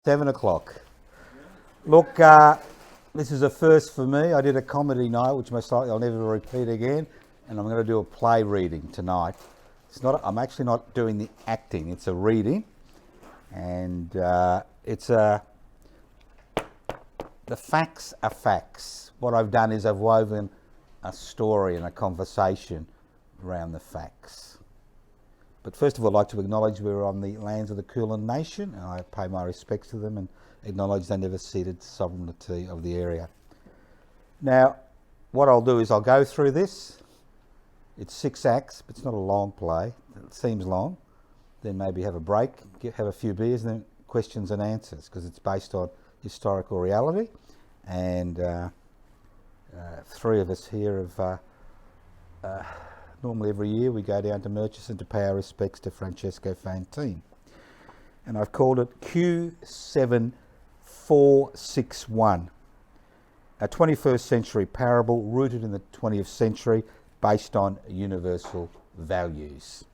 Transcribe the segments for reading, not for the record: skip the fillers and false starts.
7 o'clock. Look, this is a first for me. I did a comedy night, which most likely I'll never repeat again, and I'm going to do a play reading tonight. I'm actually not doing the acting. It's a reading, and the facts are facts. What I've done is I've woven a story and a conversation around the facts. But first of all, I'd like to acknowledge we're on the lands of the Kulin Nation, and I pay my respects to them and acknowledge they never ceded sovereignty of the area. Now, what I'll do is I'll go through this. It's 6 acts, but it's not a long play. It seems long. Then maybe have a break, have a few beers, and then questions and answers, because it's based on historical reality. And 3 of us here have... normally every year we go down to Murchison to pay our respects to Francesco Fantin. And I've called it Q7461, a 21st century parable rooted in the 20th century based on universal values.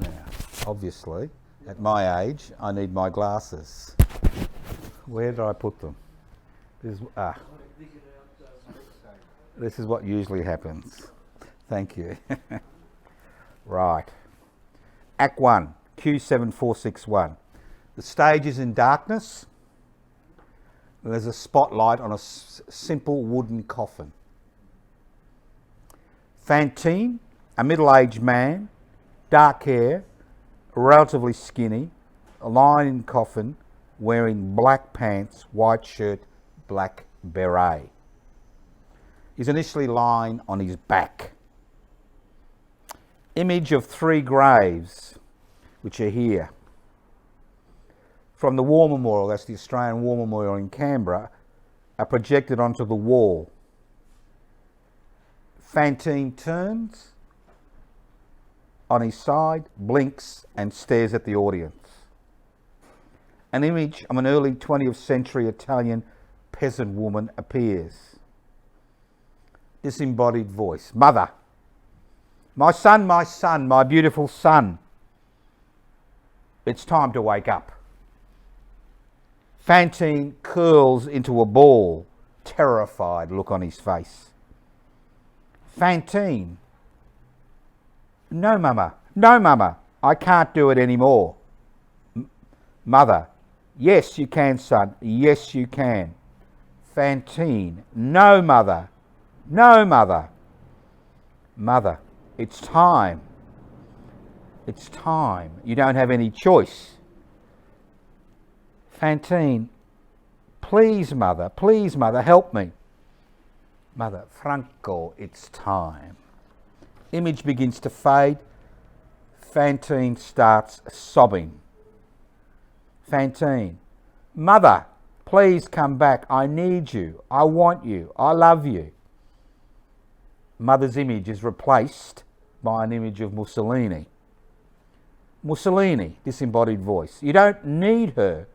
Now, obviously, at my age, I need my glasses. Where did I put them? This is what usually happens. Thank you. Right. Act 1, Q7461. The stage is in darkness. There's a spotlight on a simple wooden coffin. Fantin, a middle-aged man, dark hair, relatively skinny, lying in coffin, wearing black pants, white shirt, black beret. He's initially lying on his back. Image of 3 graves, which are here. From the War Memorial, that's the Australian War Memorial in Canberra, are projected onto the wall. Fantin turns on his side, blinks and stares at the audience. An image of an early 20th century Italian peasant woman appears. Disembodied voice. Mother, my son, my beautiful son. It's time to wake up. Fantin curls into a ball, terrified look on his face. Fantin, no mama, I can't do it anymore. Mother, yes you can, son, yes you can. Fantin, no mother. No, mother. Mother, it's time. It's time. You don't have any choice. Fantin, please, mother, help me. Mother, Franco, it's time. Image begins to fade. Fantin starts sobbing. Fantin, mother, please come back. I need you. I want you. I love you. Mother's image is replaced by an image of Mussolini. Mussolini, disembodied voice. You don't need her.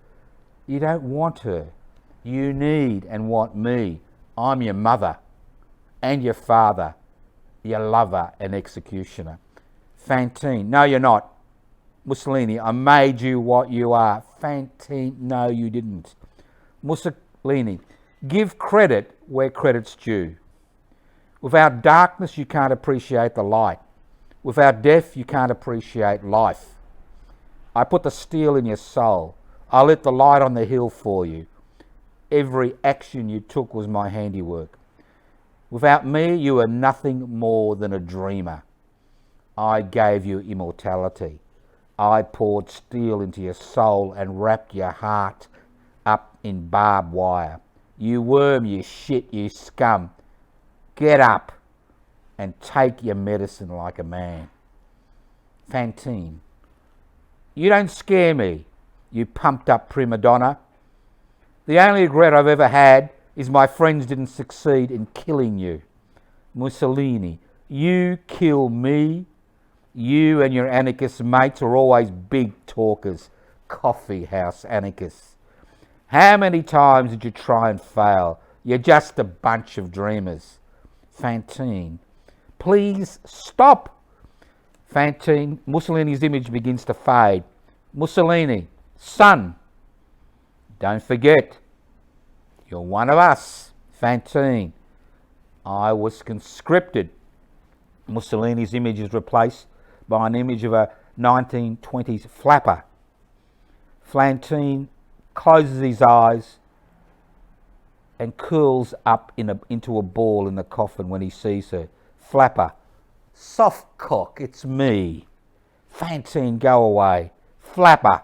You don't want her. You need and want me. I'm your mother and your father, your lover and executioner. Fantin, no you're not. Mussolini, I made you what you are. Fantin, no you didn't. Mussolini, give credit where credit's due. Without darkness, you can't appreciate the light. Without death, you can't appreciate life. I put the steel in your soul. I lit the light on the hill for you. Every action you took was my handiwork. Without me, you were nothing more than a dreamer. I gave you immortality. I poured steel into your soul and wrapped your heart up in barbed wire. You worm, you shit, you scum. Get up and take your medicine like a man. Fantin, you don't scare me, you pumped up prima donna. The only regret I've ever had is my friends didn't succeed in killing you. Mussolini, you kill me. You and your anarchist mates are always big talkers, coffee house anarchists. How many times did you try and fail? You're just a bunch of dreamers. Fantin, please stop. Fantin, Mussolini's image begins to fade. Mussolini, Son, don't forget, you're one of us. Fantin, I was conscripted. Mussolini's image is replaced by an image of a 1920s flapper. Fantin closes his eyes and curls up into a ball in the coffin when he sees her. Flapper, soft cock, it's me. Fantin, go away. Flapper,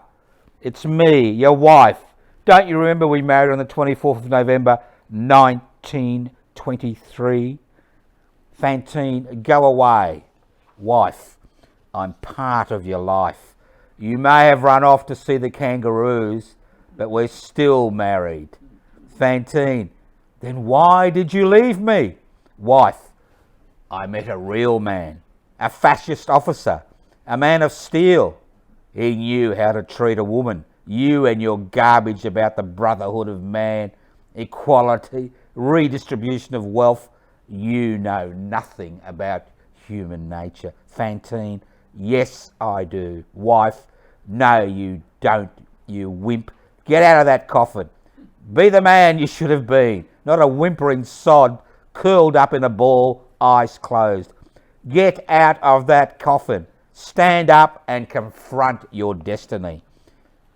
it's me, your wife. Don't you remember we married on the 24th of November 1923? Fantin, go away. Wife, I'm part of your life. You may have run off to see the kangaroos, but we're still married. Fantin, then why did you leave me? Wife, I met a real man, a fascist officer, a man of steel. He knew how to treat a woman. You and your garbage about the brotherhood of man, equality, redistribution of wealth. You know nothing about human nature. Fantin, yes I do. Wife, no you don't, you wimp. Get out of that coffin. Be the man you should have been, not a whimpering sod curled up in a ball, eyes closed. Get out of that coffin. Stand up and confront your destiny.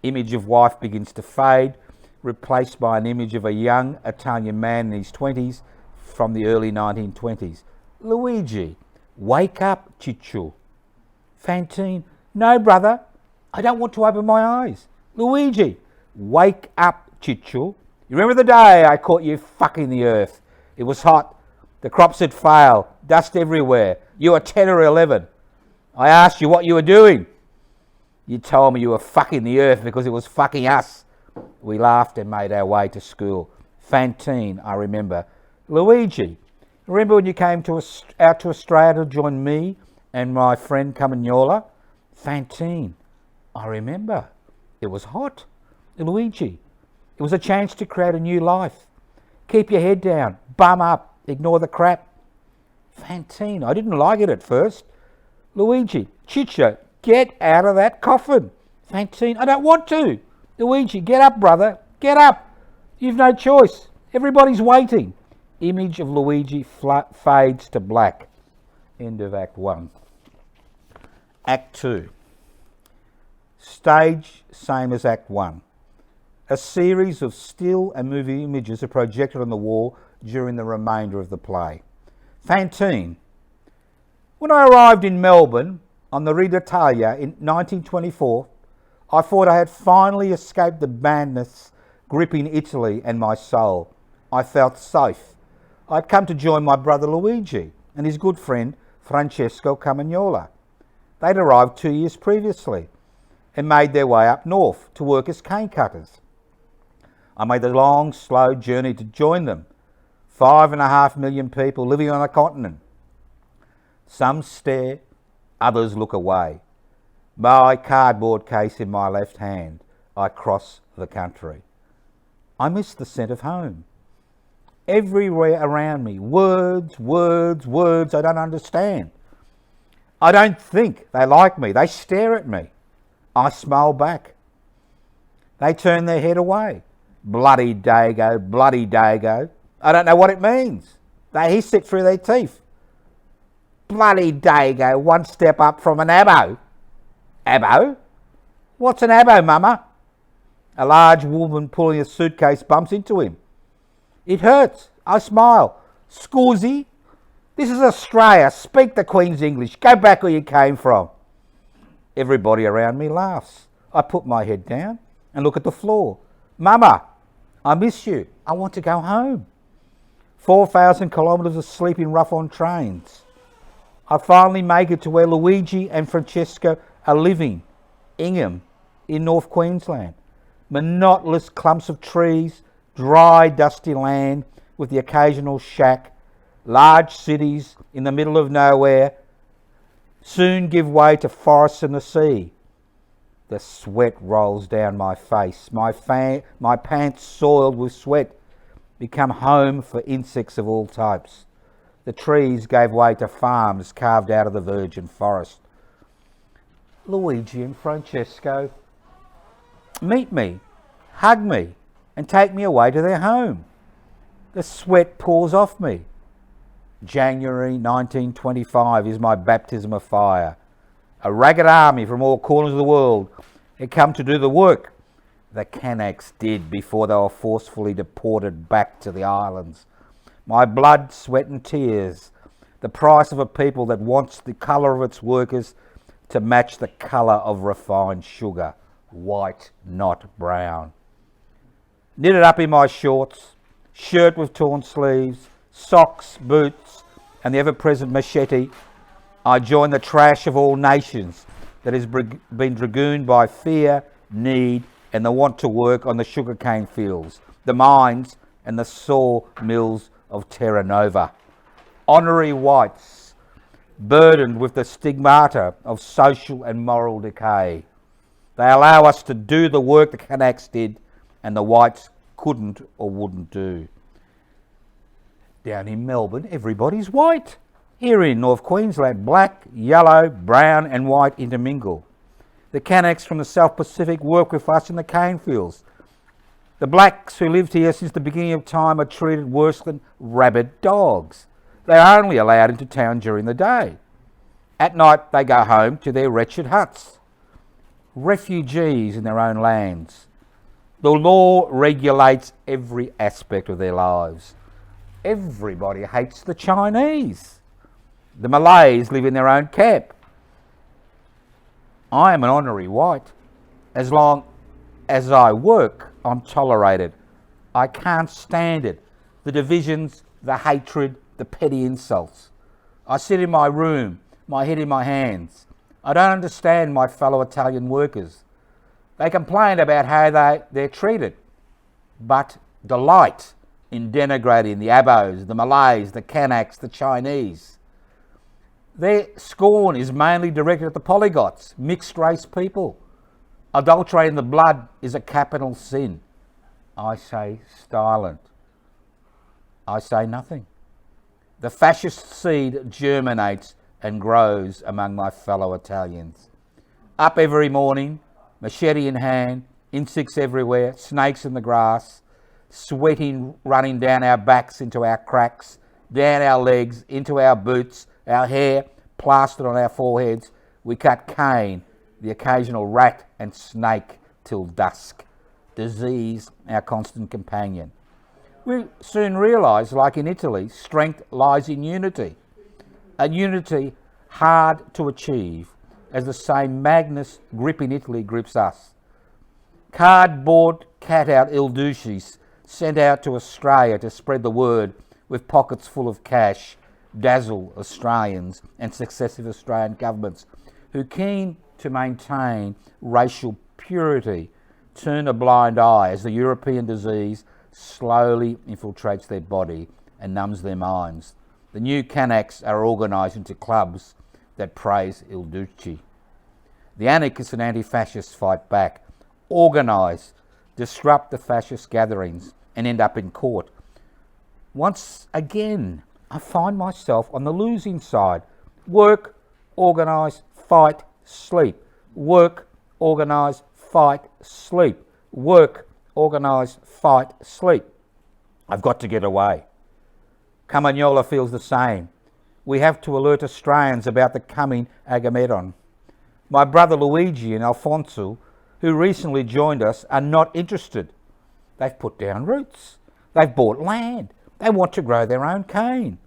Image of wife begins to fade, replaced by an image of a young Italian man in his 20s from the early 1920s. Luigi, wake up, Ciccio. Fantin, no brother, I don't want to open my eyes. Luigi, wake up, Ciccio. You remember the day I caught you fucking the earth? It was hot, the crops had failed, dust everywhere. You were 10 or 11. I asked you what you were doing. You told me you were fucking the earth because it was fucking us. We laughed and made our way to school. Fantin, I remember. Luigi, remember when you came out to Australia to join me and my friend Camagnola? Fantin, I remember. It was hot. Luigi, it was a chance to create a new life. Keep your head down, bum up, ignore the crap. Fantin, I didn't like it at first. Luigi, Ciccio, get out of that coffin. Fantin, I don't want to. Luigi, get up, brother. Get up. You've no choice. Everybody's waiting. Image of Luigi fades to black. End of Act 1. Act 2. Stage same as Act 1. A series of still and moving images are projected on the wall during the remainder of the play. Fantin, when I arrived in Melbourne on the Rue d'Italia in 1924, I thought I had finally escaped the madness gripping Italy and my soul. I felt safe. I'd come to join my brother Luigi and his good friend Francesco Camagnola. They'd arrived 2 years previously and made their way up north to work as cane cutters. I made the long, slow journey to join them. 5.5 million people living on a continent. Some stare, others look away. My cardboard case in my left hand, I cross the country. I miss the scent of home. Everywhere around me, words, words, words I don't understand. I don't think they like me. They stare at me. I smile back. They turn their head away. Bloody dago, bloody dago. I don't know what it means. They hiss it through their teeth. Bloody dago, one step up from an abo. Abo? What's an abo, mama? A large woman pulling a suitcase bumps into him. It hurts. I smile. Scusi? This is Australia. Speak the Queen's English. Go back where you came from. Everybody around me laughs. I put my head down and look at the floor. Mama, I miss you. I want to go home. 4,000 kilometres of sleeping rough on trains. I finally make it to where Luigi and Francesco are living, Ingham, in North Queensland. Monotonous clumps of trees, dry, dusty land with the occasional shack, large cities in the middle of nowhere, soon give way to forests and the sea. The sweat rolls down my face. My pants soiled with sweat become home for insects of all types. The trees gave way to farms carved out of the virgin forest. Luigi and Francesco, meet me, hug me, and take me away to their home. The sweat pours off me. January 1925 is my baptism of fire. A ragged army from all corners of the world had come to do the work the Kanaks did before they were forcefully deported back to the islands. My blood, sweat and tears, the price of a people that wants the colour of its workers to match the colour of refined sugar, white, not brown. Knitted up in my shorts, shirt with torn sleeves, socks, boots, and the ever-present machete, I join the trash of all nations that has been dragooned by fear, need, and the want to work on the sugarcane fields, the mines, and the saw mills of Terra Nova. Honorary whites, burdened with the stigmata of social and moral decay. They allow us to do the work the Kanaks did and the whites couldn't or wouldn't do. Down in Melbourne, everybody's white. Here in North Queensland, black, yellow, brown and white intermingle. The Kanaks from the South Pacific work with us in the cane fields. The blacks who lived here since the beginning of time are treated worse than rabid dogs. They are only allowed into town during the day. At night they go home to their wretched huts. Refugees in their own lands. The law regulates every aspect of their lives. Everybody hates the Chinese. The Malays live in their own camp. I am an honorary white. As long as I work, I'm tolerated. I can't stand it. The divisions, the hatred, the petty insults. I sit in my room, my head in my hands. I don't understand my fellow Italian workers. They complain about how they're treated, but delight in denigrating the Abos, the Malays, the Kanaks, the Chinese. Their scorn is mainly directed at the polygots, mixed race people. Adulterating the blood is a capital sin. I say silent. I say nothing. The fascist seed germinates and grows among my fellow Italians. Up every morning, machete in hand, insects everywhere, snakes in the grass, sweating running down our backs into our cracks, down our legs, into our boots, our hair plastered on our foreheads. We cut cane, the occasional rat and snake till dusk. Disease, our constant companion. We soon realise, like in Italy, strength lies in unity. A unity hard to achieve, as the same Magnus grip in Italy grips us. Cardboard cat-out ilducis sent out to Australia to spread the word with pockets full of cash, dazzle Australians and successive Australian governments who, keen to maintain racial purity, turn a blind eye as the European disease slowly infiltrates their body and numbs their minds. The new Kanaks are organised into clubs that praise Il Duce. The anarchists and anti-fascists fight back, organise, disrupt the fascist gatherings and end up in court. Once again, I find myself on the losing side. Work, organise, fight, sleep. Work, organise, fight, sleep. Work, organise, fight, sleep. I've got to get away. Camagnola feels the same. We have to alert Australians about the coming Agamemnon. My brother Luigi and Alfonso, who recently joined us, are not interested. They've put down roots. They've bought land. They want to grow their own cane.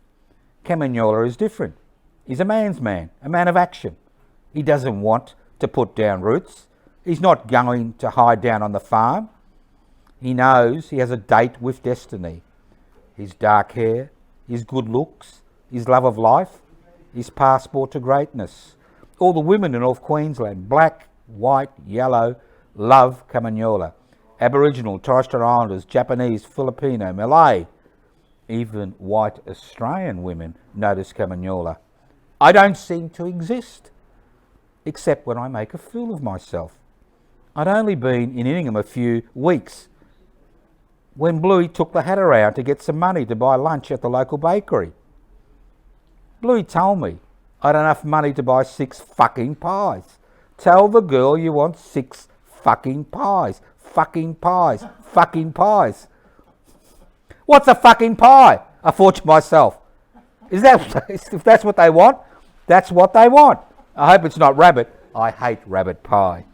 Camagnola is different. He's a man's man, a man of action. He doesn't want to put down roots. He's not going to hide down on the farm. He knows he has a date with destiny. His dark hair, his good looks, his love of life, his passport to greatness. All the women in North Queensland, black, white, yellow, love Camagnola. Aboriginal, Torres Strait Islanders, Japanese, Filipino, Malay, even white Australian women notice Camagnola. I don't seem to exist, except when I make a fool of myself. I'd only been in Inningham a few weeks when Bluey took the hat around to get some money to buy lunch at the local bakery. Bluey told me I'd enough money to buy 6 fucking pies. Tell the girl you want 6 fucking pies, fucking pies, fucking pies. What's a fucking pie? I thought to myself, if that's what they want, that's what they want. I hope it's not rabbit. I hate rabbit pie.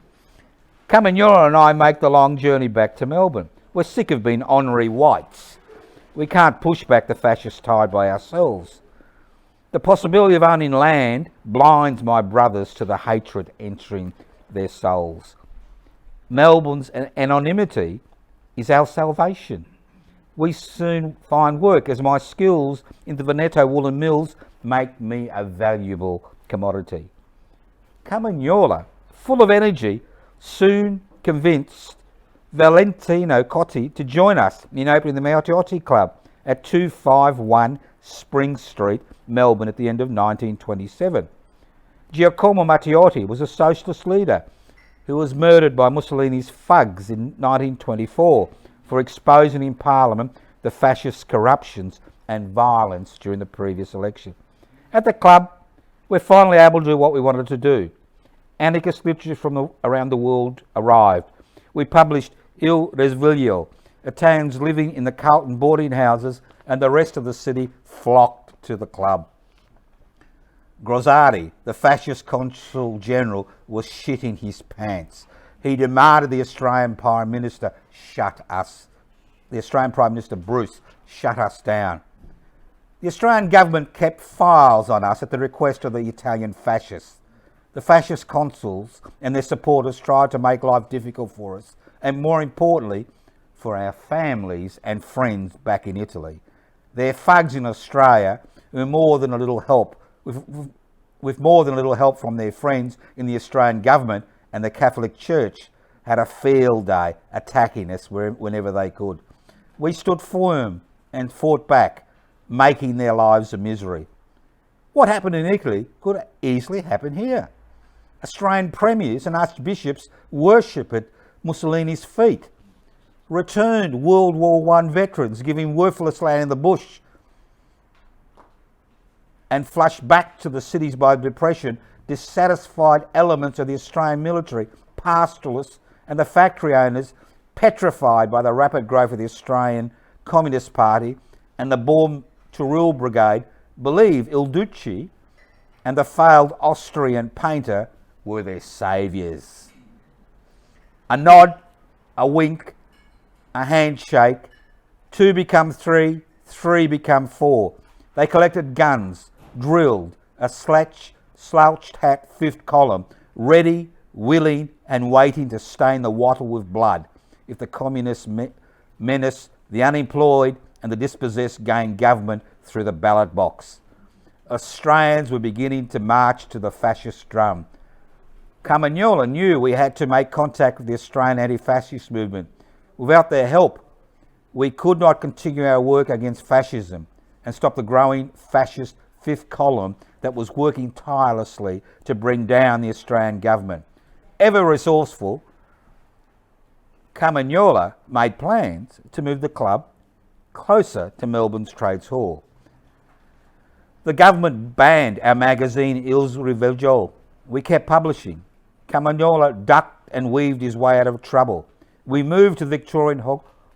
Camagnola and I make the long journey back to Melbourne. We're sick of being honorary whites. We can't push back the fascist tide by ourselves. The possibility of owning land blinds my brothers to the hatred entering their souls. Melbourne's anonymity is our salvation. We soon find work as my skills in the Veneto woolen mills make me a valuable commodity. Camagnola, full of energy, soon convinced Valentino Cotti to join us in opening the Matteotti Club at 251 Spring Street, Melbourne at the end of 1927. Giacomo Matteotti was a socialist leader who was murdered by Mussolini's thugs in 1924 for exposing in Parliament the fascist corruptions and violence during the previous election. At the club, we're finally able to do what we wanted to do. Anarchist literature from around the world arrived. We published Il Risveglio. Italians living in the Carlton boarding houses and the rest of the city flocked to the club. Grossari, the fascist consul general, was shitting his pants. He demanded the Australian Prime Minister Bruce shut us down. The Australian government kept files on us at the request of the Italian fascists. The fascist consuls and their supporters tried to make life difficult for us, and more importantly, for our families and friends back in Italy. Their thugs in Australia, with more than a little help from their friends in the Australian government and the Catholic Church, had a field day attacking us whenever they could. We stood firm and fought back, making their lives a misery. What happened in Italy could easily happen here. Australian premiers and archbishops worship at Mussolini's feet. Returned World War I veterans giving worthless land in the bush and flushed back to the cities by depression, dissatisfied elements of the Australian military, pastoralists and the factory owners, petrified by the rapid growth of the Australian Communist Party and the Born to Rule Brigade, believe Il Duce and the failed Austrian painter were their saviours. A nod, a wink, a handshake, 2 become 3, 3 become 4. They collected guns, drilled, a slouched hat 5th column, ready, willing and waiting to stain the wattle with blood if the communists menace the unemployed and the dispossessed gain government through the ballot box. Australians were beginning to march to the fascist drum. Camagnola knew we had to make contact with the Australian anti-fascist movement. Without their help, we could not continue our work against fascism and stop the growing fascist 5th column that was working tirelessly to bring down the Australian government. Ever resourceful, Camagnola made plans to move the club closer to Melbourne's Trades Hall. The government banned our magazine Il Risveglio. We kept publishing. Camagnola ducked and weaved his way out of trouble. We moved to Victorian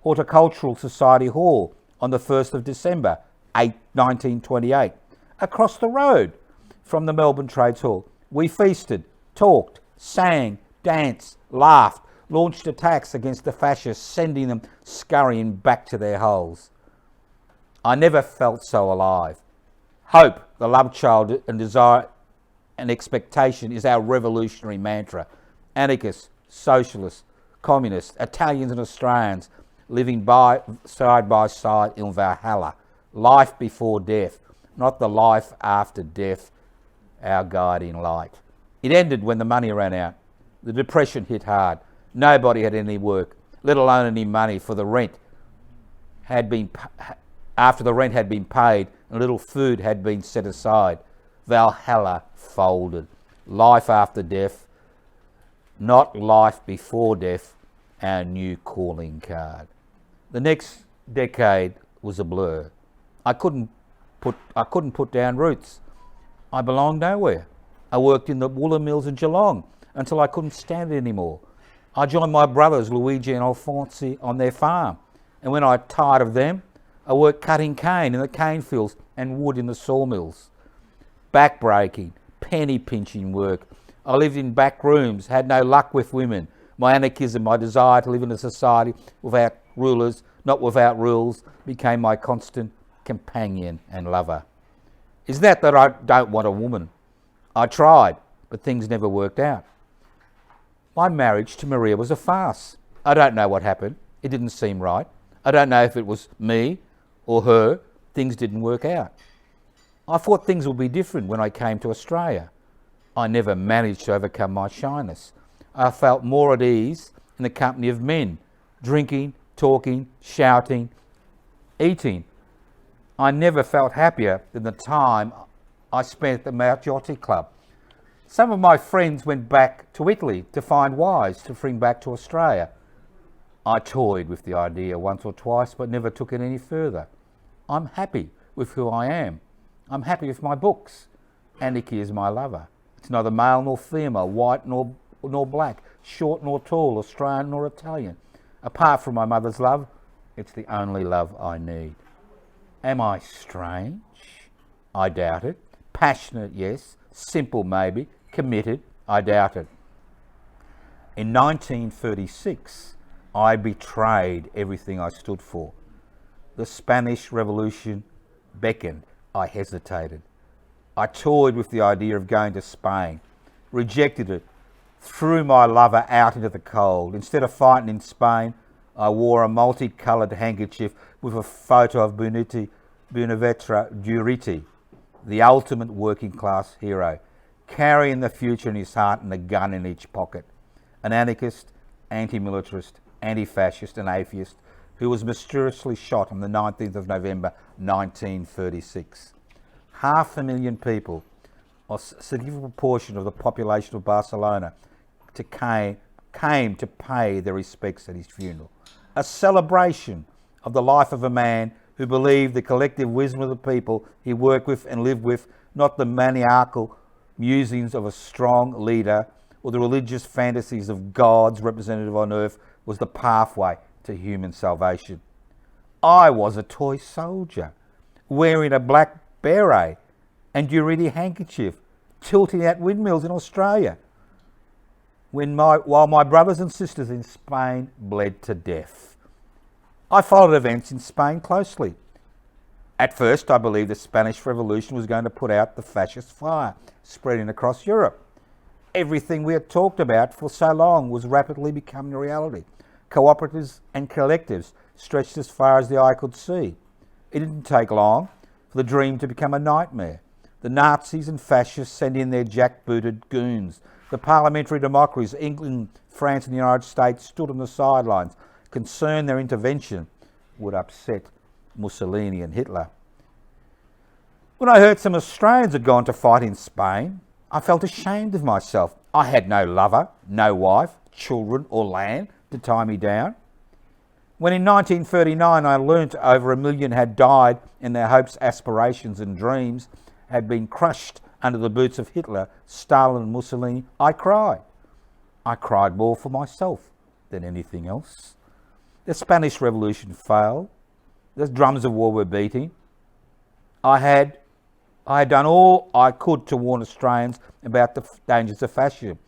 Horticultural Society Hall on the 1st of December, 1928, across the road from the Melbourne Trades Hall. We feasted, talked, sang, danced, laughed, launched attacks against the fascists, sending them scurrying back to their holes. I never felt so alive. Hope, the love child and desire and expectation is our revolutionary mantra. Anarchists, socialists, communists, Italians and Australians living side by side in Valhalla. Life before death, not the life after death, our guiding light. It ended when the money ran out. The depression hit hard. Nobody had any work, let alone any money for the rent. After the rent had been paid and a little food had been set aside, Valhalla folded. Life after death, not life before death, our new calling card. The next decade was a blur. I couldn't put down roots. I belonged nowhere. I worked in the woolen mills in Geelong until I couldn't stand it anymore. I joined my brothers Luigi and Alfonsi on their farm, and when I tired of them, I worked cutting cane in the cane fields and wood in the sawmills. Back-breaking, penny-pinching work. I lived in back rooms, had no luck with women. My anarchism, my desire to live in a society without rulers, not without rules, became my constant companion and lover. Is that I don't want a woman? I tried, but things never worked out. My marriage to Maria was a farce. I don't know what happened. It didn't seem right. I don't know if it was me or her. Things didn't work out. I thought things would be different when I came to Australia. I never managed to overcome my shyness. I felt more at ease in the company of men, drinking, talking, shouting, eating. I never felt happier than the time I spent at the Mount Yachty Club. Some of my friends went back to Italy to find wives to bring back to Australia. I toyed with the idea once or twice, but never took it any further. I'm happy with who I am. I'm happy with my books. Anarchy is my lover. It's neither male nor female, white nor black, short nor tall, Australian nor Italian. Apart from my mother's love, it's the only love I need. Am I strange? I doubt it. Passionate, yes. Simple, maybe. Committed? I doubt it. In 1936, I betrayed everything I stood for. The Spanish Revolution beckoned. I hesitated. I toyed with the idea of going to Spain, rejected it, threw my lover out into the cold. Instead of fighting in Spain, I wore a multicoloured handkerchief with a photo of Buenaventura Durruti, the ultimate working class hero, carrying the future in his heart and a gun in each pocket. An anarchist, anti-militarist, anti-fascist and atheist who was mysteriously shot on the 19th of November 1936. 500,000 people, a significant proportion of the population of Barcelona, came to pay their respects at his funeral. A celebration of the life of a man who believed the collective wisdom of the people he worked with and lived with, not the maniacal musings of a strong leader or the religious fantasies of God's representative on earth, was the pathway to human salvation. I was a toy soldier, wearing a black beret and Durruti handkerchief, tilting at windmills in Australia, while my brothers and sisters in Spain bled to death. I followed events in Spain closely. At first, I believed the Spanish Revolution was going to put out the fascist fire, spreading across Europe. Everything we had talked about for so long was rapidly becoming a reality. Cooperatives and collectives stretched as far as the eye could see. It didn't take long for the dream to become a nightmare. The Nazis and fascists sent in their jackbooted goons. The parliamentary democracies, England, France and the United States, stood on the sidelines, concerned their intervention would upset Mussolini and Hitler. When I heard some Australians had gone to fight in Spain, I felt ashamed of myself. I had no lover, no wife, children or land to tie me down. When in 1939 I learnt over 1 million had died and their hopes, aspirations and dreams had been crushed under the boots of Hitler, Stalin and Mussolini, I cried. I cried more for myself than anything else. The Spanish Revolution failed. The drums of war were beating. I had done all I could to warn Australians about the dangers of fascism.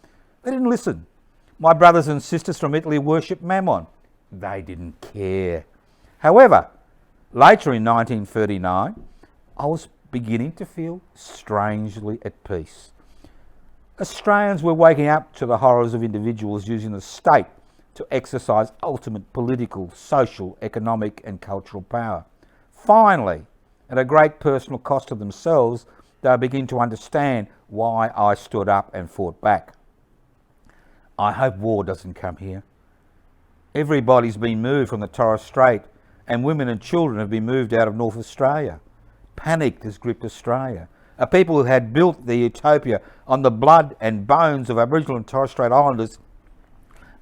They didn't listen. My brothers and sisters from Italy worshipped Mammon. They didn't care. However, later in 1939, I was beginning to feel strangely at peace. Australians were waking up to the horrors of individuals using the state to exercise ultimate political, social, economic and cultural power. Finally, at a great personal cost to themselves, they begin to understand why I stood up and fought back. I hope war doesn't come here. Everybody's been moved from the Torres Strait, and women and children have been moved out of North Australia. Panic has gripped Australia. A people who had built the utopia on the blood and bones of Aboriginal and Torres Strait Islanders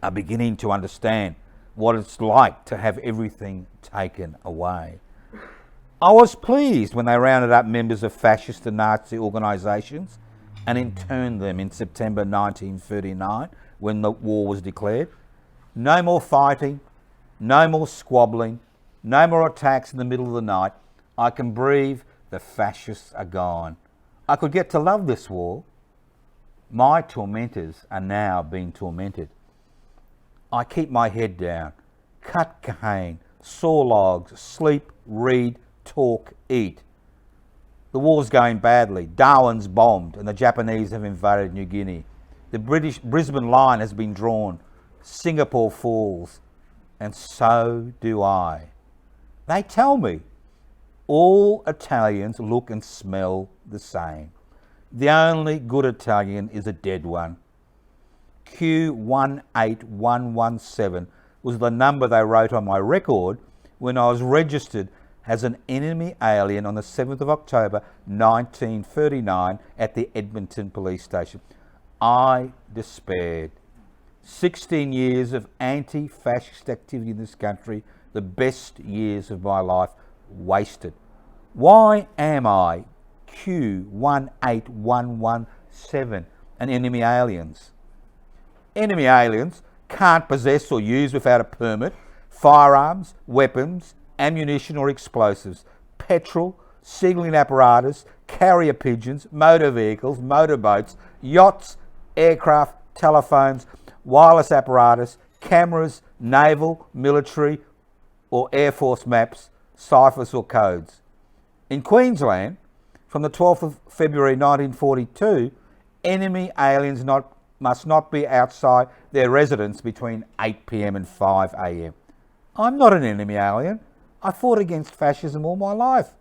are beginning to understand what it's like to have everything taken away. I was pleased when they rounded up members of fascist and Nazi organisations and interned them in September 1939 when the war was declared. No more fighting, no more squabbling, no more attacks in the middle of the night. I can breathe, the fascists are gone. I could get to love this war. My tormentors are now being tormented. I keep my head down, cut cane, saw logs, sleep, read, talk, eat. The war's going badly. Darwin's bombed and the Japanese have invaded New Guinea. The British Brisbane line has been drawn. Singapore falls. And so do I. They tell me all Italians look and smell the same. The only good Italian is a dead one. Q18117 was the number they wrote on my record when I was registered as an enemy alien on the 7th of October 1939 at the Edmonton police station. I despaired. 16 years of anti-fascist activity in this country, the best years of my life, wasted. Why am I Q18117 an enemy aliens? Enemy aliens can't possess or use without a permit firearms, weapons, ammunition or explosives, petrol, signalling apparatus, carrier pigeons, motor vehicles, motorboats, yachts, aircraft, telephones, wireless apparatus, cameras, naval, military or Air Force maps, ciphers or codes. In Queensland, from the 12th of February 1942, enemy aliens must not be outside their residence between 8 p.m. and 5 a.m. I'm not an enemy alien. I fought against fascism all my life.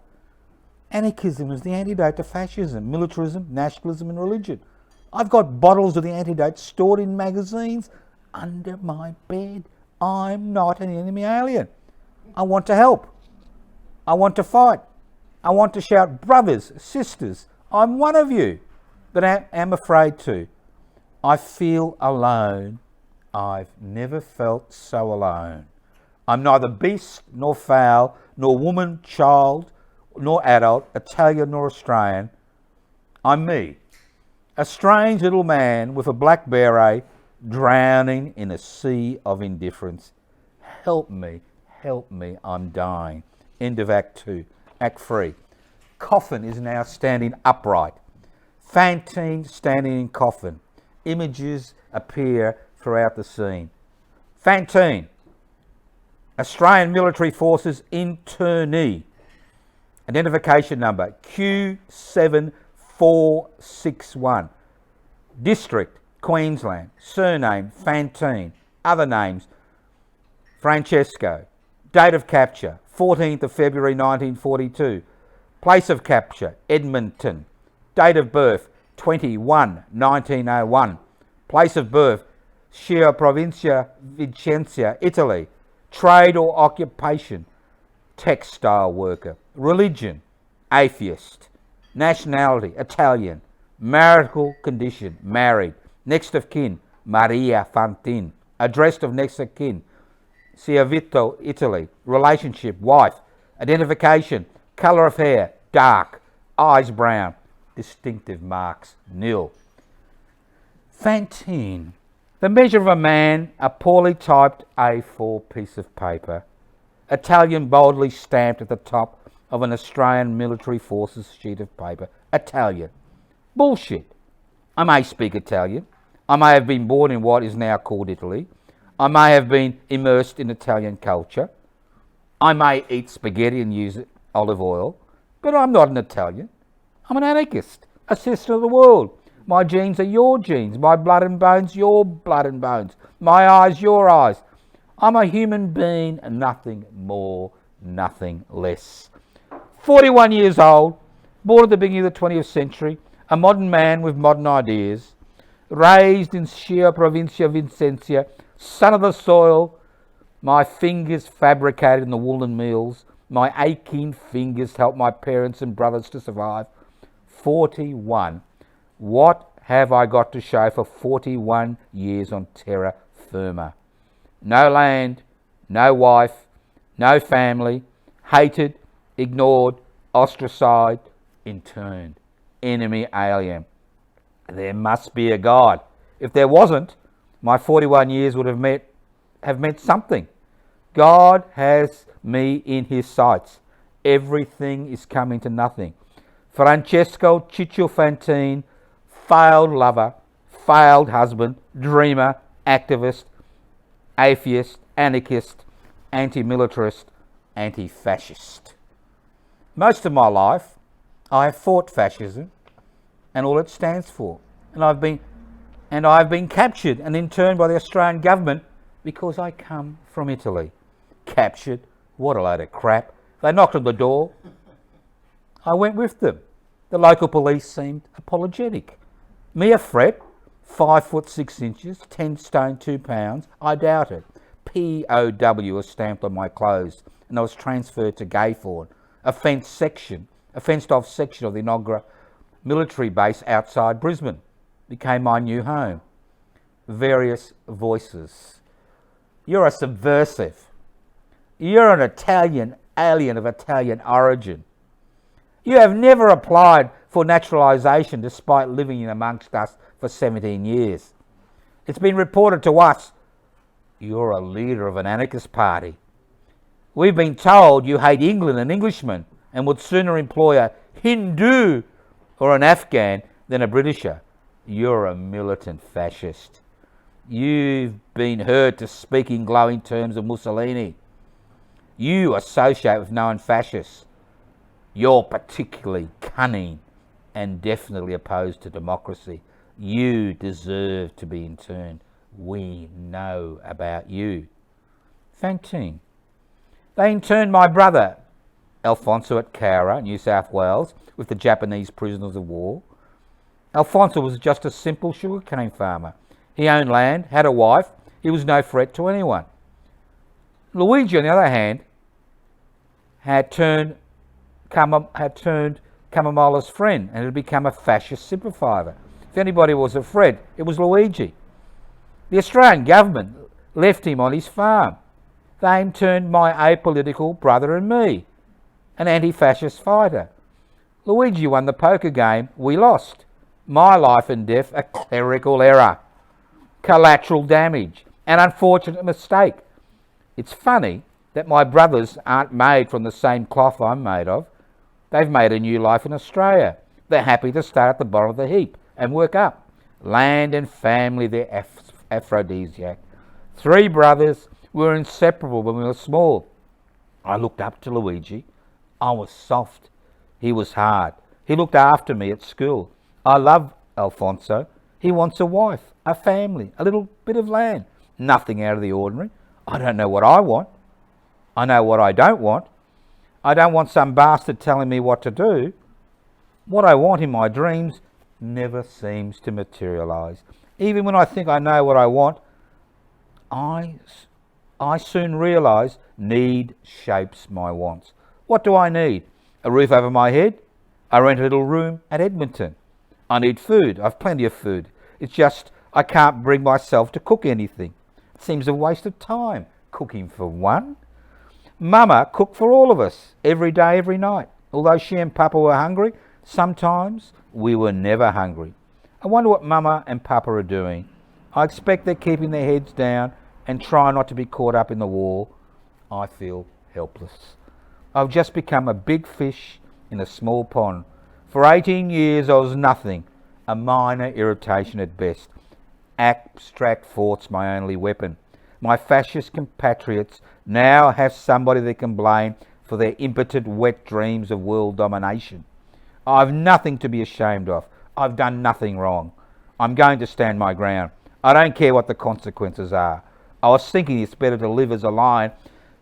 Anarchism is the antidote to fascism, militarism, nationalism and religion. I've got bottles of the antidote stored in magazines under my bed. I'm not an enemy alien. I want to help. I want to fight. I want to shout, brothers, sisters, I'm one of you, but I am afraid to. I feel alone. I've never felt so alone. I'm neither beast nor fowl, nor woman, child, nor adult, Italian nor Australian. I'm me, a strange little man with a black beret, drowning in a sea of indifference. Help me, I'm dying. End of Act 2. Act 3. Coffin is now standing upright. Fantin standing in coffin. Images appear throughout the scene. Fantin, Australian Military Forces internee. Identification number Q7461. District, Queensland. Surname, Fantin. Other names, Francesco. Date of capture, 14th of February 1942. Place of capture, Edmonton. Date of birth, 21/1901. Place of birth, Scia Provincia Vicenza, Italy. Trade or occupation, textile worker. Religion, atheist. Nationality, Italian. Marital condition, married. Next of kin, Maria Fantin. Address of next of kin, Ciavito, Italy. Relationship, wife. Identification, colour of hair, dark. Eyes brown. Distinctive marks, nil. Fantin, the measure of a man, a poorly typed A4 piece of paper. Italian boldly stamped at the top of an Australian Military Forces sheet of paper. Italian. Bullshit. I may speak Italian. I may have been born in what is now called Italy. I may have been immersed in Italian culture. I may eat spaghetti and use olive oil, but I'm not an Italian. I'm an anarchist, a citizen of the world. My genes are your genes, my blood and bones, your blood and bones, my eyes, your eyes. I'm a human being, nothing more, nothing less. 41 years old, born at the beginning of the 20th century, a modern man with modern ideas, raised in Scia Provincia Vicenza, son of the soil, my fingers fabricated in the woolen mills, my aching fingers helped my parents and brothers to survive. 41. What have I got to show for 41 years on terra firma? No land, no wife, no family, hated, ignored, ostracized, interned, enemy alien. There must be a God. If there wasn't, my 41 years would have have meant something. God has me in his sights. Everything is coming to nothing. Francesco Fantin, failed lover, failed husband, dreamer, activist, atheist, anarchist, anti-militarist, anti-fascist. Most of my life, I have fought fascism and all it stands for. And I've been captured and interned by the Australian government because I come from Italy. Captured? What a load of crap. They knocked on the door. I went with them. The local police seemed apologetic. Me a threat, 5 foot 6 inches, 10 stone 2 pounds, I doubt it. POW was stamped on my clothes and I was transferred to Gaythorne, a fenced off section of the inaugural military base outside Brisbane. Became my new home. Various voices. You're a subversive. You're an Italian alien of Italian origin. You have never applied for naturalisation despite living in amongst us for 17 years. It's been reported to us you're a leader of an anarchist party. We've been told you hate England and Englishmen and would sooner employ a Hindu or an Afghan than a Britisher. You're a militant fascist. You've been heard to speak in glowing terms of Mussolini. You associate with known fascists. You're particularly cunning and definitely opposed to democracy. You deserve to be interned. We know about you. Fantin. They interned my brother, Alfonso, at Cowra, New South Wales, with the Japanese prisoners of war. Alfonso was just a simple sugarcane farmer. He owned land, had a wife. He was no threat to anyone. Luigi, on the other hand, had turned Camomola's friend and had become a fascist sympathiser. If anybody was a threat, it was Luigi. The Australian government left him on his farm. They interned my apolitical brother and me, an anti-fascist fighter. Luigi won the poker game, we lost. My life and death, a clerical error, collateral damage, an unfortunate mistake. It's funny that my brothers aren't made from the same cloth I'm made of. They've made a new life in Australia. They're happy to start at the bottom of the heap and work up. Land and family, their aphrodisiac. 3 brothers were inseparable when we were small. I looked up to Luigi. I was soft. He was hard. He looked after me at school. I love Alfonso. He wants a wife, a family, a little bit of land. Nothing out of the ordinary. I don't know what I want. I know what I don't want. I don't want some bastard telling me what to do. What I want in my dreams never seems to materialise. Even when I think I know what I want, I soon realise need shapes my wants. What do I need? A roof over my head? I rent a little room at Edmonton. I need food. I've plenty of food. It's just I can't bring myself to cook anything. It seems a waste of time cooking for one. Mama cooked for all of us every day, every night. Although she and Papa were hungry, sometimes we were never hungry. I wonder what Mama and Papa are doing. I expect they're keeping their heads down and trying not to be caught up in the war. I feel helpless. I've just become a big fish in a small pond. For 18 years I was nothing, a minor irritation at best. Abstract thoughts my only weapon. My fascist compatriots now have somebody they can blame for their impotent wet dreams of world domination. I've nothing to be ashamed of. I've done nothing wrong. I'm going to stand my ground. I don't care what the consequences are. I was thinking it's better to live as a lion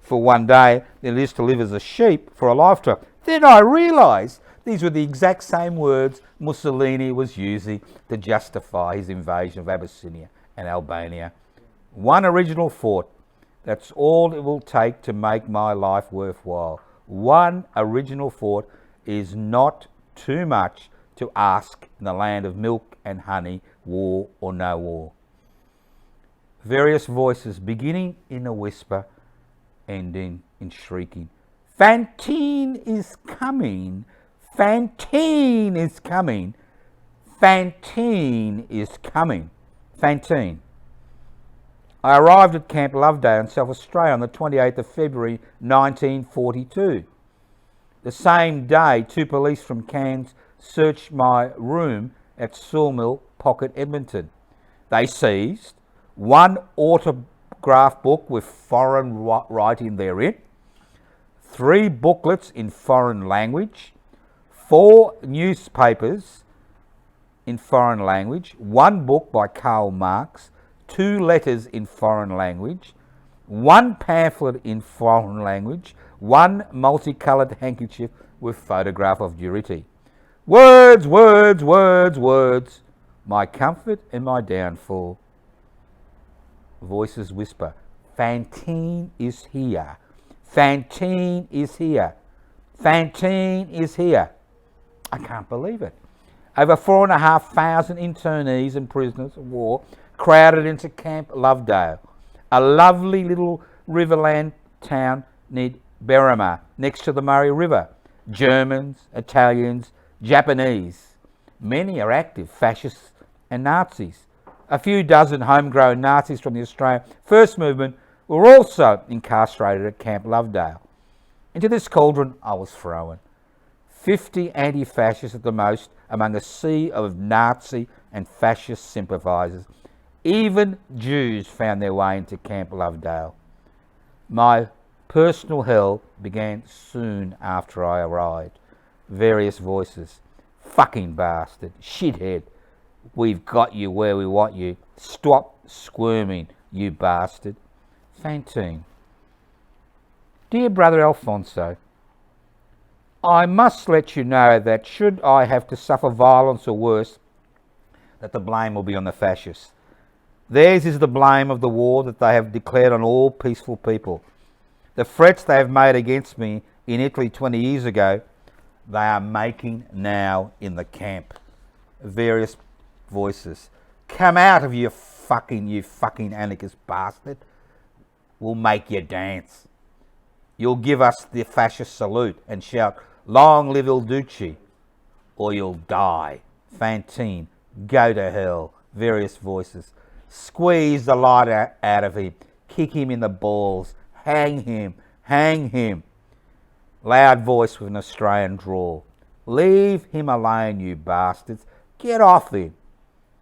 for one day than it is to live as a sheep for a lifetime. Then I realised these were the exact same words Mussolini was using to justify his invasion of Abyssinia and Albania. One original thought, that's all it will take to make my life worthwhile. One original thought is not too much to ask in the land of milk and honey, war or no war. Various voices beginning in a whisper, ending in shrieking. Fantin is coming. Fantin is coming. Fantin is coming. Fantin. I arrived at Camp Loveday in South Australia on the 28th of February 1942. The same day, 2 police from Cairns searched my room at Sawmill Pocket, Edmonton. They seized 1 autograph book with foreign writing therein, 3 booklets in foreign language, 4 newspapers in foreign language, 1 book by Karl Marx, 2 letters in foreign language, 1 pamphlet in foreign language, 1 multicoloured handkerchief with photograph of Duritty. Words, words, words, words, my comfort and my downfall. Voices whisper, Fantin is here. Fantin is here. Fantin is here. I can't believe it. Over 4,500 internees and prisoners of war crowded into Camp Loveday, a lovely little riverland town near Berrima, next to the Murray River. Germans, Italians, Japanese. Many are active fascists and Nazis. A few dozen homegrown Nazis from the Australian First Movement were also incarcerated at Camp Loveday. Into this cauldron I was thrown. 50 anti-fascists at the most among a sea of Nazi and fascist sympathisers. Even Jews found their way into Camp Loveday. My personal hell began soon after I arrived. Various voices. Fucking bastard. Shithead. We've got you where we want you. Stop squirming, you bastard. Fantin. Dear Brother Alfonso, I must let you know that should I have to suffer violence or worse, that the blame will be on the fascists. Theirs is the blame of the war that they have declared on all peaceful people. The threats they have made against me in Italy 20 years ago, they are making now in the camp. Various voices. Come out of you fucking anarchist bastard. We'll make you dance. You'll give us the fascist salute and shout, Long live Il Duce, or you'll die. Fantin, go to hell. Various voices. Squeeze the light out of him. Kick him in the balls. Hang him. Hang him. Loud voice with an Australian drawl. Leave him alone, you bastards. Get off him,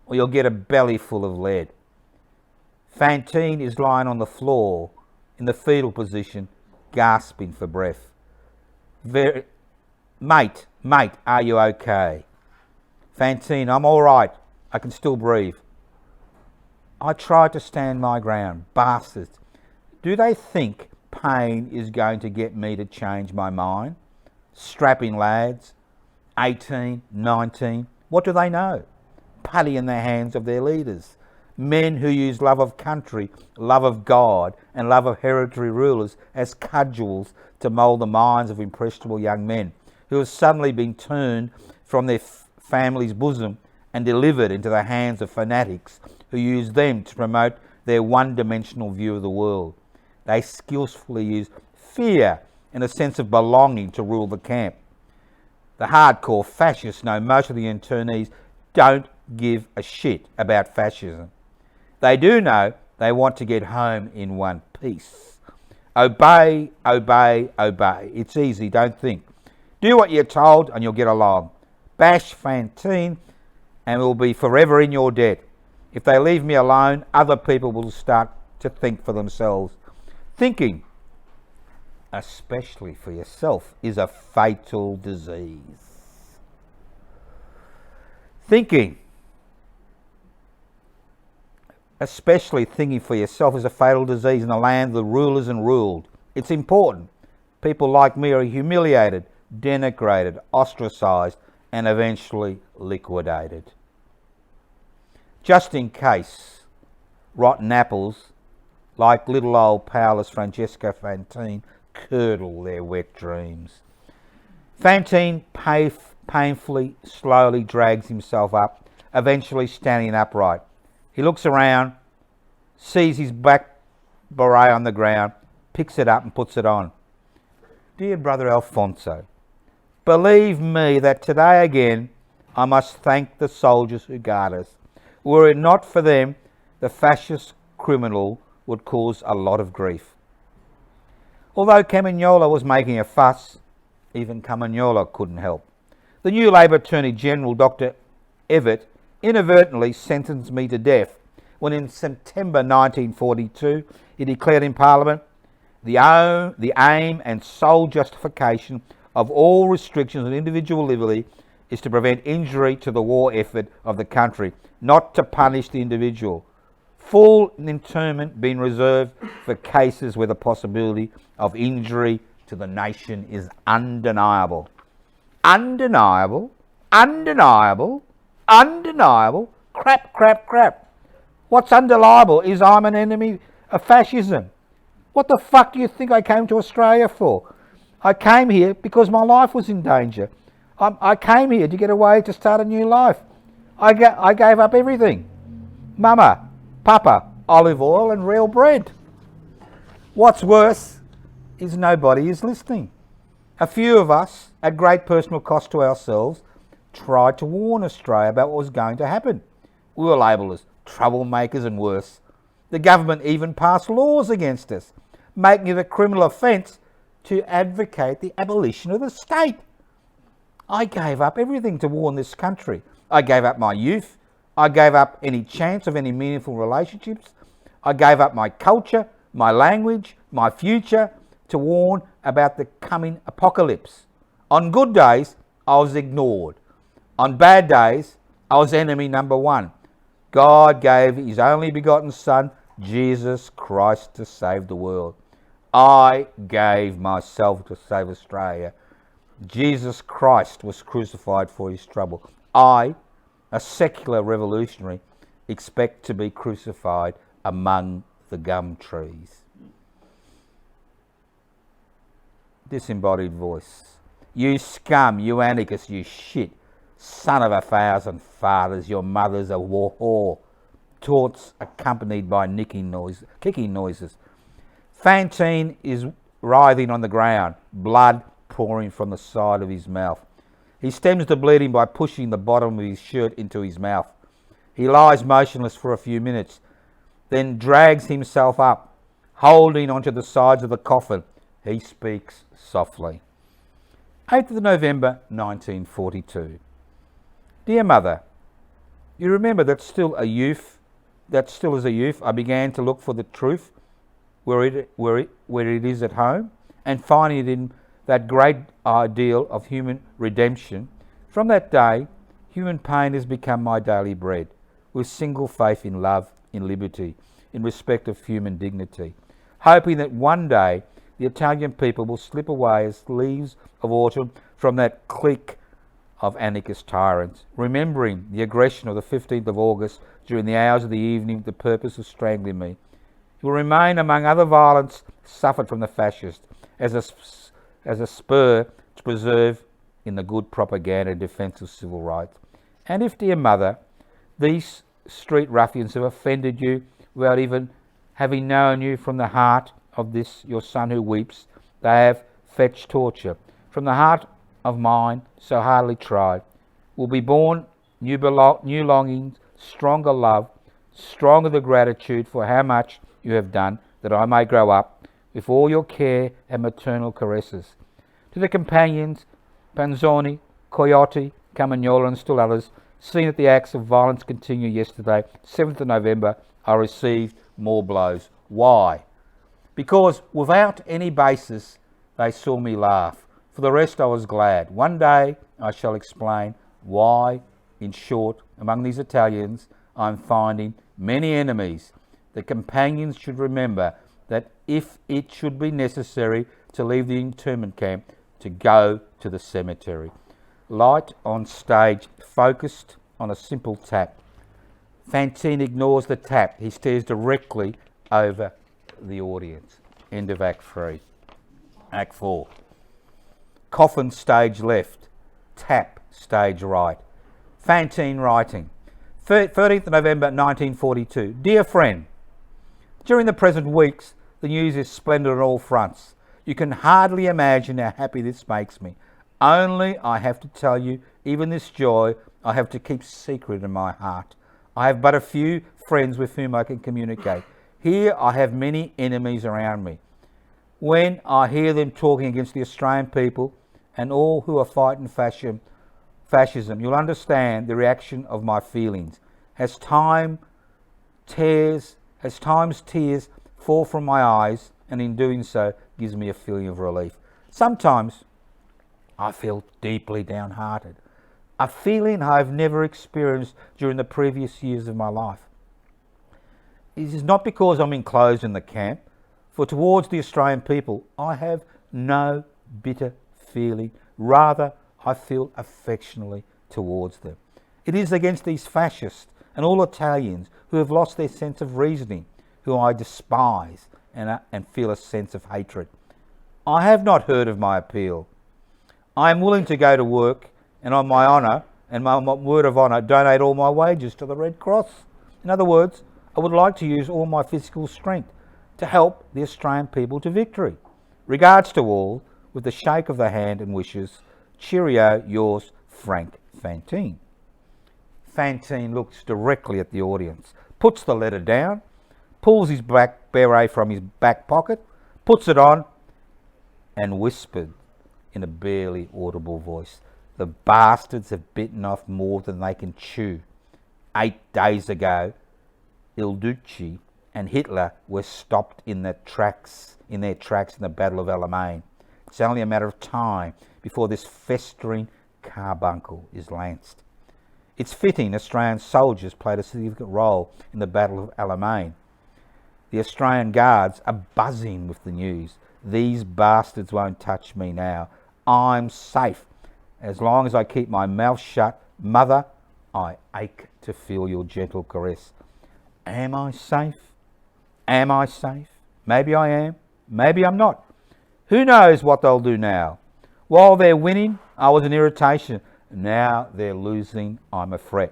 or you'll get a belly full of lead. Fantin is lying on the floor in the fetal position, gasping for breath. Mate, are you okay? Fantin, I'm all right. I can still breathe. I tried to stand my ground. Bastards. Do they think pain is going to get me to change my mind? Strapping lads, 18, 19, what do they know? Putty in the hands of their leaders. Men who use love of country, love of God, and love of hereditary rulers as cudgels to mould the minds of impressionable young men who have suddenly been turned from their family's bosom and delivered into the hands of fanatics who use them to promote their one-dimensional view of the world. They skillfully use fear and a sense of belonging to rule the camp. The hardcore fascists know most of the internees don't give a shit about fascism. They do know they want to get home in one piece. Obey, obey, obey. It's easy, don't think. Do what you're told and you'll get along. Bash Fantin and we'll be forever in your debt. If they leave me alone, other people will start to think for themselves. Thinking, especially for yourself, is a fatal disease. Thinking, especially thinking for yourself, is a fatal disease in the land of the rulers and ruled. It's important. People like me are humiliated, denigrated, ostracised, and eventually liquidated. Just in case, rotten apples, like little old powerless Francesco Fantin, curdle their wet dreams. Fantin painfully, slowly drags himself up, eventually standing upright. He looks around, sees his black beret on the ground, picks it up and puts it on. Dear Brother Alfonso, believe me that today again I must thank the soldiers who guard us. Were it not for them, the fascist criminal would cause a lot of grief. Although Camagnola was making a fuss, even Camagnola couldn't help. The new Labor Attorney General, Dr. Evatt, inadvertently sentenced me to death when in September 1942 he declared in Parliament the aim and sole justification of all restrictions on individual liberty is to prevent injury to the war effort of the country, not to punish the individual. Full internment being reserved for cases where the possibility of injury to the nation is undeniable. Undeniable, undeniable, undeniable, crap. What's undeniable is I'm an enemy of fascism. What the fuck do you think I came to Australia for? I came here because my life was in danger. I came here to get away to start a new life. I gave up everything. Mama, Papa, olive oil and real bread. What's worse is nobody is listening. A few of us, at great personal cost to ourselves, tried to warn Australia about what was going to happen. We were labelled as troublemakers and worse. The government even passed laws against us, making it a criminal offence to advocate the abolition of the state. I gave up everything to warn this country. I gave up my youth. I gave up any chance of any meaningful relationships. I gave up my culture, my language, my future to warn about the coming apocalypse. On good days, I was ignored. On bad days, I was enemy number one. God gave his only begotten Son, Jesus Christ, to save the world. I gave myself to save Australia. Jesus Christ was crucified for his trouble. I, a secular revolutionary, expect to be crucified among the gum trees. Disembodied voice. You scum, you anarchist, you shit. Son of 1,000 fathers, your mother's a war whore. Taunts accompanied by kicking noises. Fantin is writhing on the ground, blood pouring from the side of his mouth. He stems the bleeding by pushing the bottom of his shirt into his mouth. He lies motionless for a few minutes, then drags himself up, holding onto the sides of the coffin. He speaks softly. 8th of November 1942. Dear Mother, you remember that still as a youth I began to look for the truth where it is at home, and finding it in that great ideal of human redemption. From that day, human pain has become my daily bread, with single faith in love, in liberty, in respect of human dignity, hoping that one day the Italian people will slip away as leaves of autumn from that clique of anarchist tyrants, remembering the aggression of the 15th of August during the hours of the evening with the purpose of strangling me. It will remain among other violence suffered from the fascists as a spur to preserve in the good propaganda and defence of civil rights. And if, dear Mother, these street ruffians have offended you without even having known you from the heart of this your son who weeps, they have fetched torture. From the heart of mine, so hardly tried, will be born new longings, stronger love, stronger the gratitude for how much you have done, that I may grow up with all your care and maternal caresses. To the companions, Panzoni, Coyote, Camagnola and still others, seeing that the acts of violence continue yesterday, 7th of November, I received more blows. Why? Because without any basis, they saw me laugh. For the rest, I was glad. One day, I shall explain why, in short, among these Italians, I'm finding many enemies. The companions should remember that if it should be necessary to leave the internment camp, to go to the cemetery. Light on stage, focused on a simple tap. Fantin ignores the tap. He stares directly over the audience. End of Act 3. Act 4. Coffin stage left. Tap stage right. Fantin writing. 13th November 1942. Dear friend, during the present weeks, the news is splendid on all fronts. You can hardly imagine how happy this makes me. Only I have to tell you, even this joy I have to keep secret in my heart. I have but a few friends with whom I can communicate. Here I have many enemies around me. When I hear them talking against the Australian people and all who are fighting fascism, you'll understand the reaction of my feelings. As time's tears fall from my eyes, and in doing so gives me a feeling of relief. Sometimes I feel deeply downhearted, a feeling I've never experienced during the previous years of my life. It is not because I'm enclosed in the camp, for towards the Australian people I have no bitter feeling. Rather, I feel affectionately towards them. It is against these fascists and all Italians who have lost their sense of reasoning, who I despise and feel a sense of hatred. I have not heard of my appeal. I am willing to go to work and on my honour and my word of honour donate all my wages to the Red Cross. In other words, I would like to use all my physical strength to help the Australian people to victory. Regards to all, with a shake of the hand and wishes, cheerio, yours, Frank Fantin. Fantin looks directly at the audience, puts the letter down, pulls his black beret from his back pocket, puts it on, and whispered in a barely audible voice, "The bastards have bitten off more than they can chew. 8 days ago, Il Duce and Hitler were stopped in their tracks in the Battle of Alamein. It's only a matter of time before this festering carbuncle is lanced." It's fitting Australian soldiers played a significant role in the Battle of Alamein. The Australian Guards are buzzing with the news. These bastards won't touch me now. I'm safe. As long as I keep my mouth shut, Mother, I ache to feel your gentle caress. Am I safe? Am I safe? Maybe I am. Maybe I'm not. Who knows what they'll do now? While they're winning, I was an irritation. Now they're losing, I'm a threat.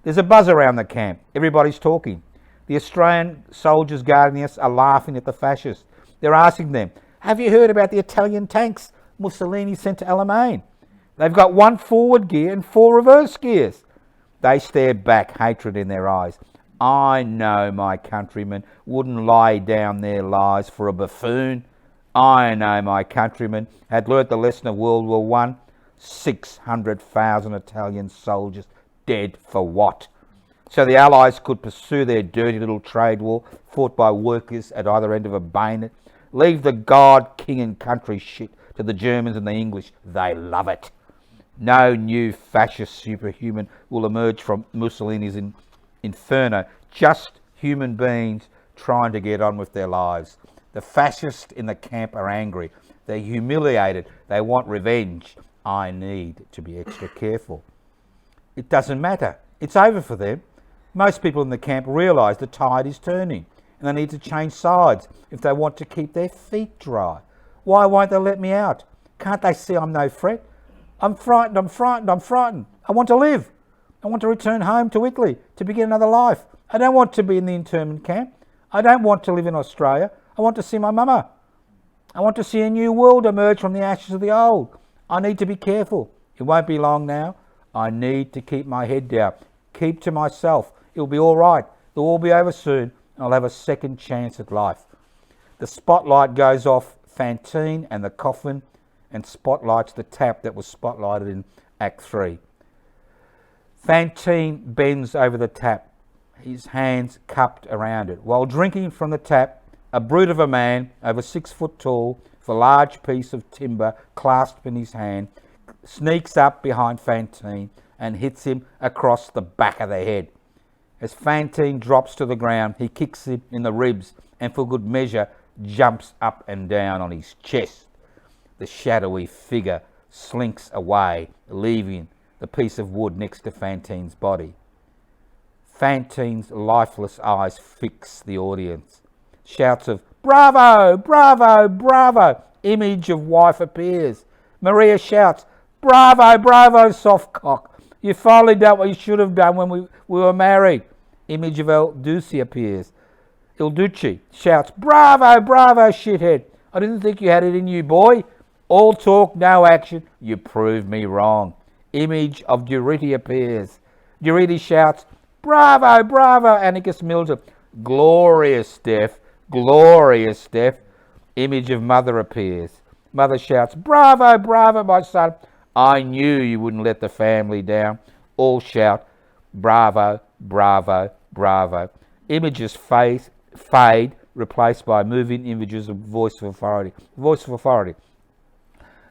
There's a buzz around the camp. Everybody's talking. The Australian soldiers guarding us are laughing at the fascists. They're asking them, "Have you heard about the Italian tanks Mussolini sent to Alamein? They've got 1 forward gear and 4 reverse gears." They stare back, hatred in their eyes. I know my countrymen wouldn't lie down their lives for a buffoon. I know my countrymen had learnt the lesson of World War I. 600,000 Italian soldiers dead for what? So the Allies could pursue their dirty little trade war fought by workers at either end of a bayonet. Leave the God, King and country shit to the Germans and the English. They love it. No new fascist superhuman will emerge from Mussolini's inferno. Just human beings trying to get on with their lives. The fascists in the camp are angry. They're humiliated. They want revenge. I need to be extra careful. It doesn't matter. It's over for them. Most people in the camp realise the tide is turning and they need to change sides if they want to keep their feet dry. Why won't they let me out? Can't they see I'm no threat? I'm frightened, I'm frightened, I'm frightened. I want to live. I want to return home to Italy to begin another life. I don't want to be in the internment camp. I don't want to live in Australia. I want to see my mama. I want to see a new world emerge from the ashes of the old. I need to be careful. It won't be long now. I need to keep my head down. Keep to myself. It'll be all right. It'll all be over soon. I'll have a second chance at life. The spotlight goes off Fantin and the coffin and spotlights the tap that was spotlighted in Act 3. Fantin bends over the tap, his hands cupped around it. While drinking from the tap, a brute of a man, over 6 foot tall, with a large piece of timber clasped in his hand, sneaks up behind Fantin and hits him across the back of the head. As Fantin drops to the ground, he kicks him in the ribs and for good measure jumps up and down on his chest. The shadowy figure slinks away, leaving the piece of wood next to Fantin's body. Fantin's lifeless eyes fix the audience. Shouts of "Bravo! Bravo! Bravo!" Image of wife appears. Maria shouts, "Bravo! Bravo, soft cock! You finally done what you should have done when we were married." Image of Il Duce appears. Il Duce shouts, "Bravo! Bravo, shithead! I didn't think you had it in you, boy. All talk, no action. You proved me wrong." Image of Duriti appears. Duriti shouts, "Bravo! Bravo, Anarchist militant! Glorious death, glorious death. Image of mother appears. Mother shouts, bravo, bravo, my son. I knew you wouldn't let the family down. All shout, bravo, bravo, bravo. Images fade, replaced by moving images of voice of authority. Voice of authority.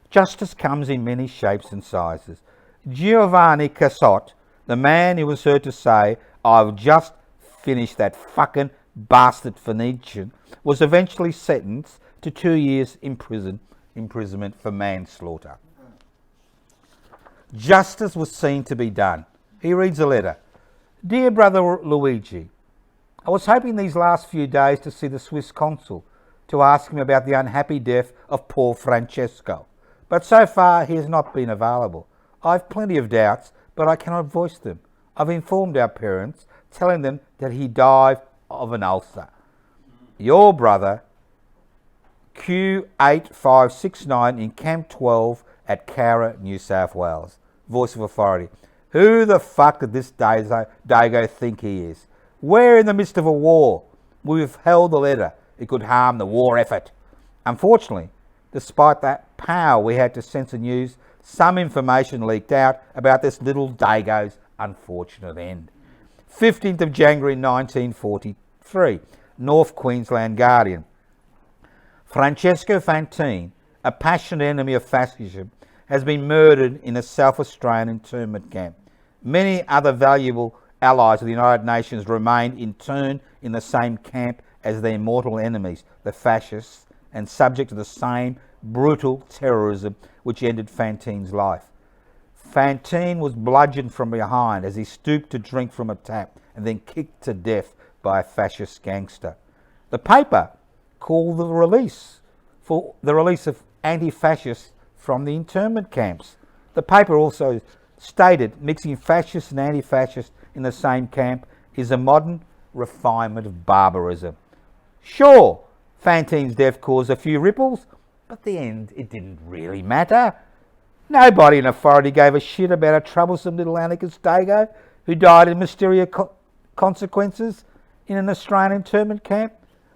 Justice comes in many shapes and sizes. Giovanni Cassotte, the man who was heard to say, I've just finished that fucking bastard Phoenician, was eventually sentenced to 2 years imprisonment for manslaughter. Justice was seen to be done. He reads a letter. Dear brother Luigi, I was hoping these last few days to see the Swiss consul to ask him about the unhappy death of poor Francesco, but so far he has not been available. I have plenty of doubts, but I cannot voice them. I've informed our parents, telling them that he died of an ulcer. Your brother, Q7561 in Camp 12 at Cowra, New South Wales. Voice of authority. Who the fuck did this Dago think he is? We're in the midst of a war. We withheld the letter. It could harm the war effort. Unfortunately, despite that power we had to censor news, some information leaked out about this little Dago's unfortunate end. 15th of January 1943, North Queensland Guardian. Francesco Fantin, a passionate enemy of fascism, has been murdered in a South Australian internment camp. Many other valuable allies of the United Nations remained interned in the same camp as their mortal enemies, the fascists, and subject to the same brutal terrorism which ended Fantin's life. Fantin was bludgeoned from behind as he stooped to drink from a tap and then kicked to death by a fascist gangster. The paper called for the release of anti-fascists from the internment camps. The paper also stated mixing fascists and anti-fascists in the same camp is a modern refinement of barbarism. Sure, Fantin's death caused a few ripples, but the end, it didn't really matter. Nobody in authority gave a shit about a troublesome little anarchist Dago who died in mysterious consequences in an Australian internment camp.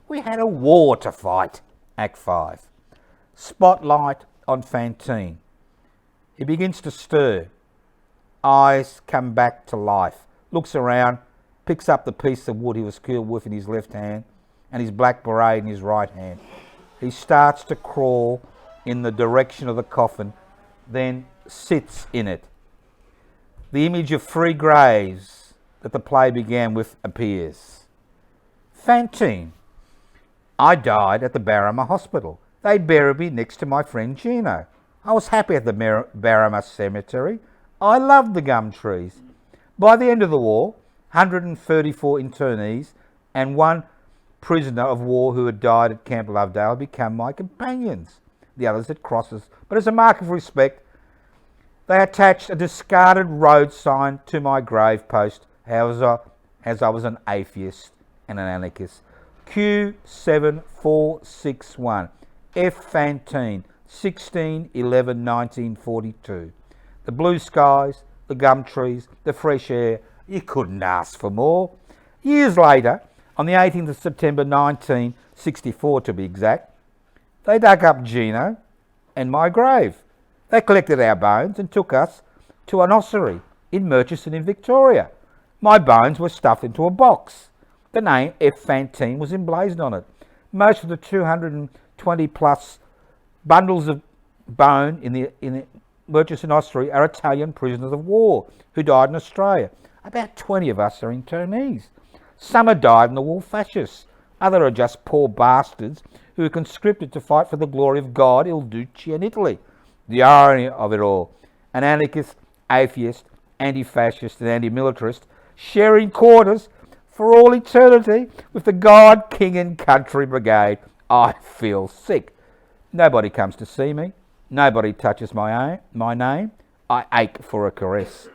We had a war to fight. Act 5. Spotlight on Fantin. He begins to stir. Eyes come back to life. Looks around, picks up the piece of wood he was killed with in his left hand and his black beret in his right hand. He starts to crawl in the direction of the coffin, then sits in it. The image of 3 graves that the play began with appears. Fantin. I died at the Barama Hospital. They buried me next to my friend Gino. I was happy at the Barama Cemetery. I loved the gum trees. By the end of the war, 134 internees and 1 prisoner of war who had died at Camp Loveday had become my companions. The others at crosses. But as a mark of respect, they attached a discarded road sign to my grave post as I was an atheist and an anarchist. Q7461. F. Fantin, 16/11/1942. The blue skies, the gum trees, the fresh air. You couldn't ask for more. Years later, on the 18th of September 1964 to be exact, they dug up Gino and my grave. They collected our bones and took us to an ossuary in Murchison in Victoria. My bones were stuffed into a box. The name F. Fantin was emblazoned on it. Most of the 220 plus bundles of bone in the Murchison ossuary are Italian prisoners of war who died in Australia. About 20 of us are internees. Some are died in the war fascists. Others are just poor bastards who were conscripted to fight for the glory of God, Il Duce and Italy. The irony of it all. An anarchist, atheist, anti-fascist and anti-militarist sharing quarters for all eternity with the God, King and Country Brigade. I feel sick. Nobody comes to see me. Nobody touches my name. I ache for a caress.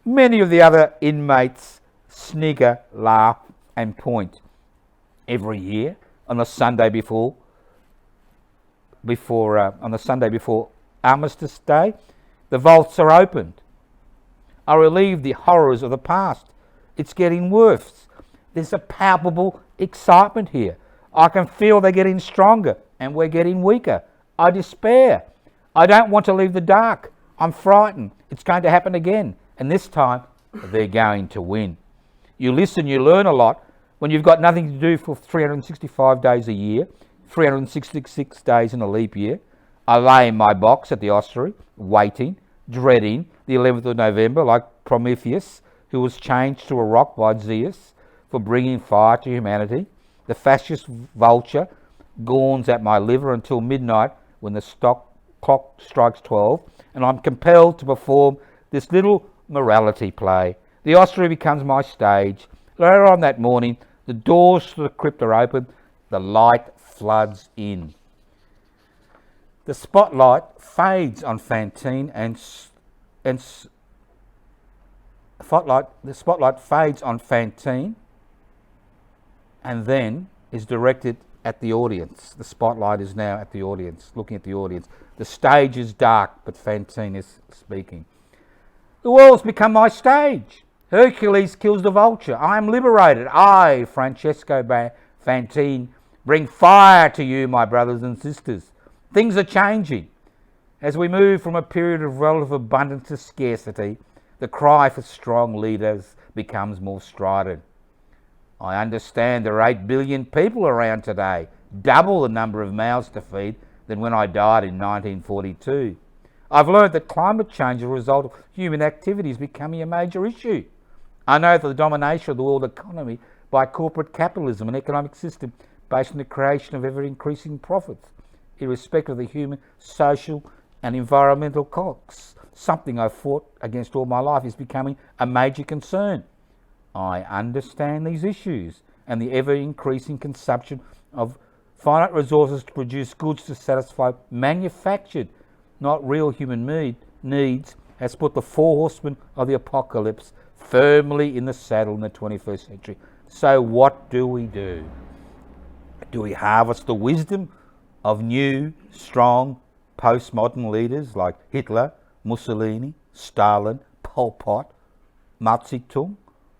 Many of the other inmates snigger, laugh and point. Every year on the Sunday before Armistice Day, the vaults are opened. I relieve the horrors of the past. It's getting worse. There's a palpable excitement here. I can feel they're getting stronger and we're getting weaker. I despair. I don't want to leave the dark. I'm frightened. It's going to happen again. And this time, they're going to win. You listen, you learn a lot. When you've got nothing to do for 365 days a year, 366 days in a leap year, I lay in my box at the ossuary, waiting, dreading the 11th of November, like Prometheus, who was changed to a rock by Zeus for bringing fire to humanity. The fascist vulture gawns at my liver until midnight when the clock strikes 12, and I'm compelled to perform this little morality play. The ossuary becomes my stage. Later on that morning, the doors to the crypt are open, the light floods in. The spotlight fades on Fantin the spotlight fades on Fantin and then is directed at the audience. The spotlight is now at the audience, looking at the audience. The stage is dark, but Fantin is speaking. The world's become my stage. Hercules kills the vulture. I am liberated. I, Francesco Fantin, bring fire to you, my brothers and sisters. Things are changing. As we move from a period of relative abundance to scarcity, the cry for strong leaders becomes more strident. I understand there are 8 billion people around today, double the number of mouths to feed than when I died in 1942. I've learned that climate change is a result of human activities becoming a major issue. I know that the domination of the world economy by corporate capitalism, an economic system based on the creation of ever-increasing profits, irrespective of the human, social and environmental costs, something I've fought against all my life, is becoming a major concern. I understand these issues and the ever-increasing consumption of finite resources to produce goods to satisfy manufactured, not real human needs, has put the 4 horsemen of the apocalypse firmly in the saddle in the 21st century. So what do we do? Do we harvest the wisdom of new, strong, postmodern leaders like Hitler, Mussolini, Stalin, Pol Pot, Mao Zedong?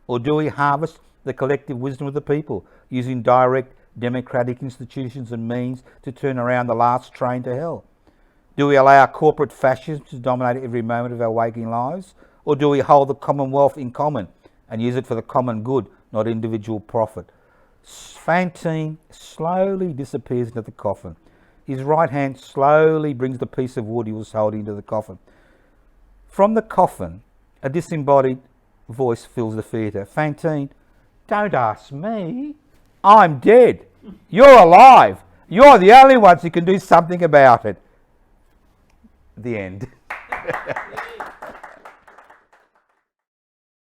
Or do we harvest the collective wisdom of the people, using direct democratic institutions and means to turn around the last train to hell? Do we allow corporate fascism to dominate every moment of our waking lives? Or do we hold the commonwealth in common and use it for the common good, not individual profit? Fantin slowly disappears into the coffin. His right hand slowly brings the piece of wood he was holding to the coffin. From the coffin, a disembodied voice fills the theatre. Fantin, don't ask me. I'm dead. You're alive. You're the only ones who can do something about it. The end.